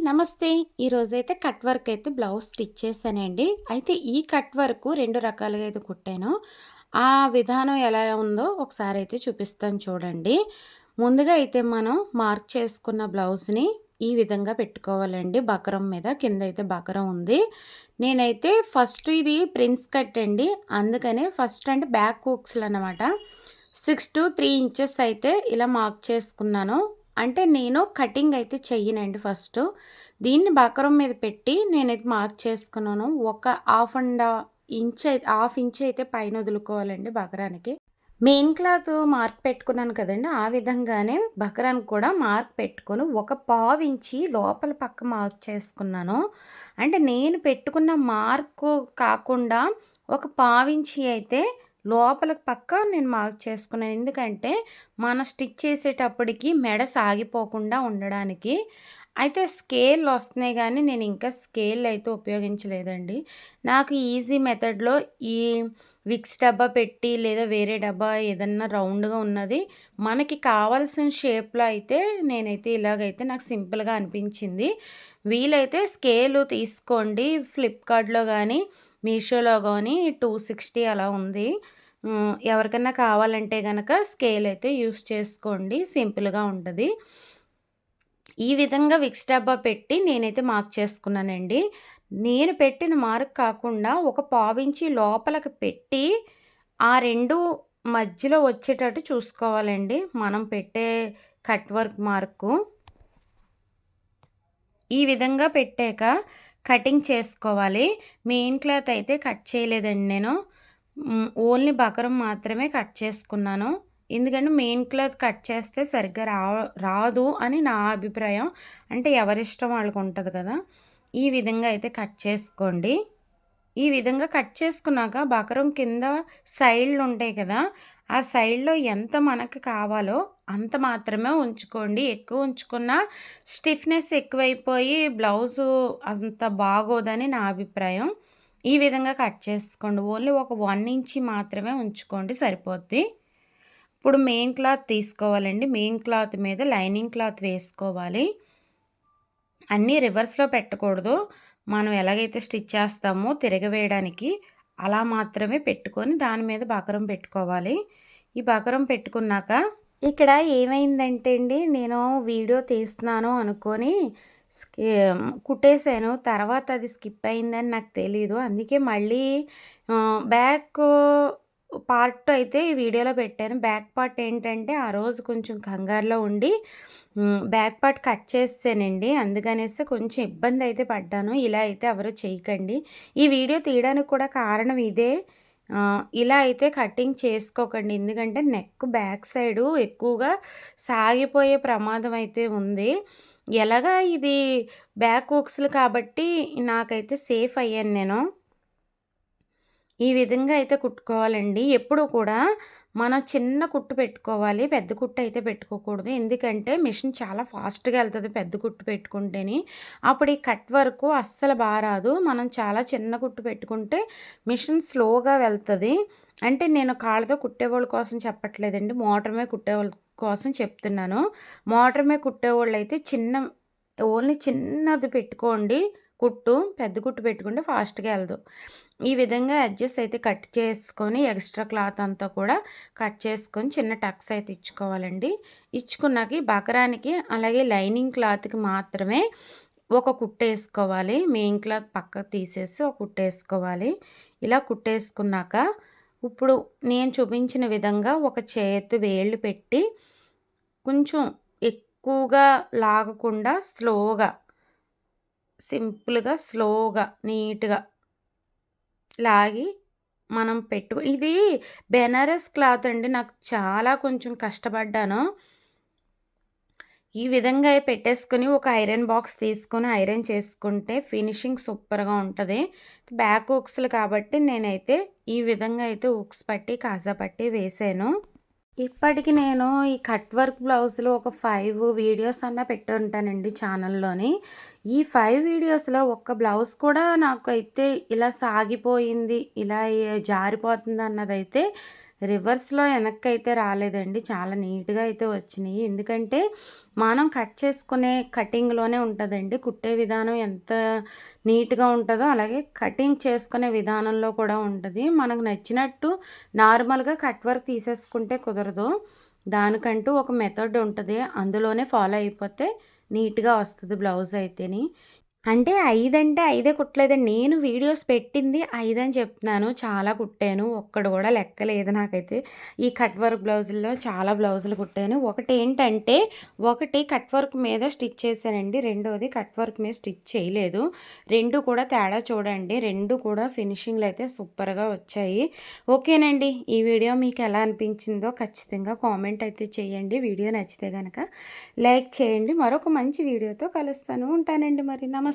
నమస్తే. ఈరోజైతే cut work అయితే బ్లౌజ్ స్టిచ్ చేశానండి. అయితే ఈ కట్ వర్క్ 2 రకాలుగా అయితే కుట్టాను. ఆ విధానం ఎలా ఉందో ఒకసారి అయితే చూపిస్తాను చూడండి. ముందుగా అయితే మనం మార్క్ చేసుకున్న బ్లౌజ్‌ని ఈ విధంగా పెట్టుకోవాలండి. బకరం మీద కిందైతే బకరం ఉంది. నేనైతే ఫస్ట్ ఇది ప్రిన్స్ కట్ అండి. అందుకనే ఫస్ట్ అంటే బ్యాక్ హుక్స్‌లనమాట. 6 to 3 ఇంచెస్ అయితే ఇలా మార్క్ చేసుకున్నాను. అంటే నేను కటింగ్ అయితే చెయ్యనండి ఫస్టు. దీన్ని బకరం మీద పెట్టి నేనైతే మార్క్ చేసుకున్నాను. ఒక హాఫ్ ఇంచ్ అయితే పైన వదులుకోవాలండి బకరానికి. మెయిన్ క్లాత్ మార్క్ పెట్టుకున్నాను కదండీ! ఆ విధంగానే బకరానికి కూడా మార్క్ పెట్టుకొని ఒక పావించి లోపల పక్క మార్క్ చేసుకున్నాను. అంటే నేను పెట్టుకున్న మార్కు కాకుండా ఒక పావించి అయితే లోపల పక్క నేను మార్క్ చేసుకున్నాను. ఎందుకంటే మనం స్టిచ్ చేసేటప్పటికి మెడ సాగిపోకుండా ఉండడానికి. అయితే స్కేల్‌లొస్తున్నాయి గానీ నేను ఇంకా స్కేల్ అయితే ఉపయోగించలేదండి. నాకు ఈజీ మెథడ్‌లో ఈ విక్స్ డబ్బా పెట్టి లేదా వేరే డబ్బా ఏదన్నా రౌండ్‌గా ఉన్నది మనకి కావాల్సిన షేప్‌లో అయితే నేనైతే ఇలాగైతే నాకు సింపుల్‌గా అనిపించింది. వీలైతే స్కేలు తీసుకోండి. ఫ్లిప్‌కార్ట్‌లో గానీ, మీషోలో గానీ 260 అలా ఉంది. ఎవరికన్నా కావాలంటే గనక స్కేల్ అయితే యూజ్ చేసుకోండి. సింపుల్‌గా ఉంటది. ఈ విధంగా విక్స్ డబ్బా పెట్టి నేనైతే మార్క్ చేసుకున్నానండి. నేను పెట్టిన మార్క్ కాకుండా ఒక పావించి లోపలికి పెట్టి, ఆ 2 మధ్యలో వచ్చేటట్టు చూసుకోవాలండి. మనం పెట్టే కట్ వర్క్ మార్కు. ఈ విధంగా పెట్టాక కటింగ్ చేసుకోవాలి. మెయిన్ క్లాత్ అయితే కట్ చేయలేదండి నేను. ఓన్లీ బకరం మాత్రమే కట్ చేసుకున్నాను. ఎందుకంటే మెయిన్ క్లాత్ కట్ చేస్తే సరిగ్గా రాదు అని నా అభిప్రాయం. అంటే ఎవరిష్టం వాళ్ళకుంటది కదా! ఈ విధంగా అయితే కట్ చేసుకోండి. ఈ విధంగా కట్ చేసుకున్నాక బకరం కింద సైడ్‌లుంటాయి కదా! ఆ సైడ్‌లో ఎంత మనకు కావాలో అంత మాత్రమే ఉంచుకోండి. ఎక్కువ ఉంచుకున్నా స్టిఫ్‌నెస్ ఎక్కువైపోయి బ్లౌజు అంత బాగోదని నా అభిప్రాయం. ఈ విధంగా కట్ చేసుకోండి. ఓన్లీ ఒక 1 ఇంచ్ మాత్రమే ఉంచుకోండి సరిపోద్ది. ఇప్పుడు మెయిన్ క్లాత్ తీసుకోవాలండి. మెయిన్ క్లాత్ మీద లైనింగ్ క్లాత్ వేసుకోవాలి. అన్నీ రివర్స్‌లో పెట్టకూడదు. మనం ఎలాగైతే స్టిచ్ చేస్తామో తిరగవేయడానికి అలా మాత్రమే పెట్టుకొని దాని మీద బకరం పెట్టుకోవాలి. ఈ బకరం పెట్టుకున్నాక ఇక్కడ ఏమైందంటే అండి, నేను వీడియో తీస్తున్నాను అనుకోని స్కి కుట్టేసాను. తర్వాత అది స్కిప్ అయిందని నాకు తెలీదు. అందుకే మళ్ళీ బ్యాక్ పార్ట్ అయితే ఈ వీడియోలో పెట్టాను. బ్యాక్ పార్ట్ ఏంటంటే ఆ రోజు కొంచెం కంగారులో ఉండి బ్యాక్ పార్ట్ కట్ చేసేసానండి. అందుకనేసి కొంచెం ఇబ్బంది అయితే పడ్డాను. ఇలా అయితే ఎవరు చేయకండి. ఈ వీడియో తీయడానికి కూడా కారణం ఇదే. ఇలా అయితే కటింగ్ చేసుకోకండి. ఎందుకంటే నెక్ బ్యాక్ సైడు ఎక్కువగా సాగిపోయే ప్రమాదం అయితే ఉంది. ఎలాగా ఇది బ్యాక్ హుక్స్‌లు కాబట్టి నాకైతే సేఫ్ అయ్యాను నేను. ఈ విధంగా అయితే కుట్టుకోవాలండి. ఎప్పుడూ కూడా మనం చిన్న కుట్టు పెట్టుకోవాలి. పెద్ద కుట్టు అయితే పెట్టుకోకూడదు. ఎందుకంటే మిషన్ చాలా ఫాస్ట్‌గా ఎళ్తది పెద్ద కుట్టు పెట్టుకుంటేని. అప్పుడు ఈ కట్ వర్కు అస్సలు రాదు. మనం చాలా చిన్న కుట్టు పెట్టుకుంటే మిషన్ స్లోగా వెళ్తది. అంటే నేను కాళ్ళతో కుట్టేవాళ్ళ కోసం చెప్పట్లేదండి. మోటార్ మీద కుట్టేవాళ్ళ కోసం చెప్తున్నాను. మోటార్ మీద కుట్టేవాళ్ళైతే ఓన్లీ చిన్నది పెట్టుకోండి కుట్టు. పెద్ద కుట్టు పెట్టుకుంటే ఫాస్ట్‌గా ఎళ్ళదు. ఈ విధంగా ఎడ్జెస్ అయితే కట్ చేసుకొని ఎక్స్ట్రా క్లాత్ అంతా కూడా కట్ చేసుకొని చిన్న టక్స్ అయితే ఇచ్చుకోవాలండి. ఇచ్చుకున్నాక ఈ బకరానికి అలాగే లైనింగ్ క్లాత్‌కి మాత్రమే ఒక కుట్టేసుకోవాలి. మెయిన్ క్లాత్ పక్కకు తీసేసి ఒక కుట్టేసుకోవాలి. ఇలా కుట్టేసుకున్నాక ఇప్పుడు నేను చూపించిన విధంగా ఒక చేతి వేళ్ళు పెట్టి కొంచెం ఎక్కువగా లాగకుండా స్లోగా నీట్‌గా లాగి మనం ఇది బెనారస్ క్లాత్ అండి. నాకు చాలా కొంచెం కష్టపడ్డాను. ఈ విధంగా పెట్టేసుకొని ఒక ఐరన్ బాక్స్ తీసుకొని ఐరన్ చేసుకుంటే ఫినిషింగ్ సూపర్‌గా ఉంటది. బ్యాక్ హుక్స్‌లు కాబట్టి నేనైతే ఈ విధంగా అయితే హుక్స్ పట్టి, కాజా పట్టి వేసాను. ఇప్పటికి నేను ఈ కట్ వర్క్ బ్లౌజ్‌లో ఒక 5 వీడియోస్ అన్నా పెట్టుంటానండి ఛానల్‌లోని. ఈ 5 వీడియోస్‌లో ఒక్క బ్లౌజ్ కూడా నాకైతే ఇలా సాగిపోయింది, ఇలా జారిపోతుంది అన్నదైతే రివర్స్‌లో వెనక్కయితే రాలేదండి. చాలా నీట్‌గా అయితే వచ్చినియి. ఎందుకంటే, మనం కట్ చేసుకునే కటింగ్‌లోనే ఉంటదండి. కుట్టే విధానం ఎంత నీట్‌గా ఉంటదో, అలాగే కటింగ్ చేసుకునే విధానంలో కూడా ఉంటది. మనకు నచ్చినట్టు నార్మల్‌గా కట్ వర్క్ తీసేసుకుంటే కుదరదు. దానికంటూ ఒక మెథడ్ ఉంటది. అందులోనే ఫాలో అయిపోతే నీట్‌గా వస్తది బ్లౌజ్ అయితేని. అంటే 5 అంటే 5 కుట్టలేదండి. నేను వీడియోస్ పెట్టింది 5 అని చెప్తున్నాను. చాలా కుట్టాను. ఒక్కటి కూడా లెక్క లేదు నాకైతే. ఈ కట్ వర్క్ బ్లౌజుల్లో చాలా బ్లౌజులు కుట్టాను. ఒకటేంటంటే, ఒకటి కట్ వర్క్ మీద స్టిచ్ చేశానండి. రెండోది కట్ వర్క్ మీద స్టిచ్ చేయలేదు. 2 కూడా తేడా చూడండి. 2 కూడా ఫినిషింగ్‌లో అయితే సూపర్‌గా వచ్చాయి. ఓకేనండి. ఈ వీడియో మీకు ఎలా అనిపించిందో ఖచ్చితంగా కామెంట్ అయితే చేయండి. వీడియో నచ్చితే గనక లైక్ చేయండి. మరొక మంచి వీడియోతో కలుస్తాను. ఉంటానండి మరి. నమస్తే.